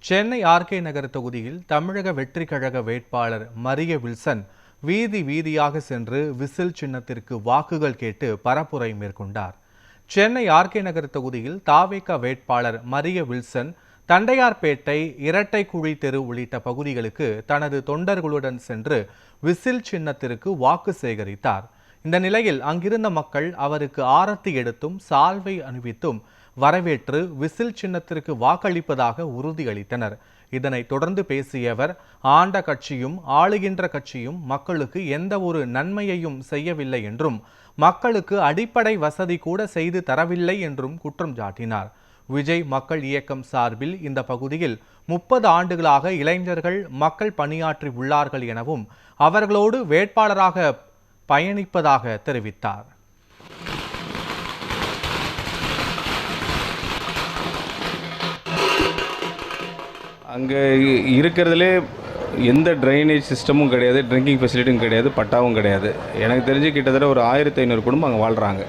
Chennai RK நகர் தொகுதியில் தமிழக வெற்றிக் கழக வேட்பாளர் மரிய வில்சன் வீதி வீதியாக சென்று விசில் சின்னத்திற்கு வாக்குகள் கேட்டு பரப்புரை மேற்கொண்டார். சென்னை ஆர்கே நகர் தொகுதியில் தாவேகா வேட்பாளர் மரிய வில்சன் தண்டையார்பேட்டை, இரட்டைக்குழி தெரு உள்ளிட்ட பகுதிகளுக்கு தனது தொண்டர்களுடன் சென்று விசில் சின்னத்திற்கு வாக்கு சேகரித்தார். இந்த நிலையில் அங்கிருந்த மக்கள் அவருக்கு ஆரத்தி எடுத்தும் சால்வை அணிவித்தும் வரவேற்று விசில் சின்னத்திற்கு வாக்களிப்பதாக உறுதியளித்தனர். இதனைத் தொடர்ந்து பேசிய அவர், ஆண்ட கட்சியும் ஆளுகின்ற கட்சியும் மக்களுக்கு எந்த ஒரு நன்மையையும் செய்யவில்லை என்றும் மக்களுக்கு அடிப்படை வசதி கூட செய்து தரவில்லை என்றும் குற்றம் சாட்டினார். விஜய் மக்கள் இயக்கம் சார்பில் இந்த பகுதியில் 30 ஆண்டுகளாக இளைஞர்கள் மக்கள் பணியாற்றி உள்ளார்கள் எனவும் அவர்களோடு வேட்பாளராக பயணிப்பதாக தெரிவித்தார். அங்கே இருக்கிறதுலே எந்த ட்ரைனேஜ் சிஸ்டமும் கிடையாது, ட்ரிங்கிங் ஃபெசிலிட்டியும் கிடையாது, பட்டாவும் கிடையாது. எனக்கு தெரிஞ்சு கிட்டத்தட்ட ஒரு 1500 குடும்பம் அங்கே வாழ்கிறாங்க.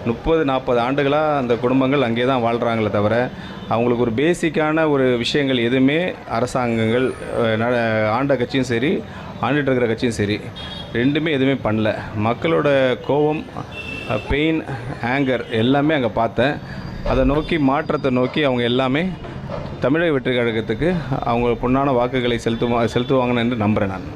30-40 ஆண்டுகளாக அந்த குடும்பங்கள் அங்கே தான் வாழ்கிறாங்களே தவிர அவங்களுக்கு ஒரு பேசிக்கான ஒரு விஷயங்கள் எதுவுமே அரசாங்கங்கள் ஆண்ட கட்சியும் சரி, ஆண்டுட்டு இருக்கிற கட்சியும் சரி, ரெண்டுமே எதுவுமே பண்ணல. மக்களோட கோபம், பெயின், ஆங்கர் எல்லாமே அங்கே பார்த்தேன். அதை நோக்கி, மாற்றத்தை நோக்கி அவங்க எல்லாமே தமிழக வெற்றிக் கழகத்துக்கு அவங்க பொன்னான வாக்குகளை செலுத்துவாங்கன்னு என்று நம்புகிறேன் நான்.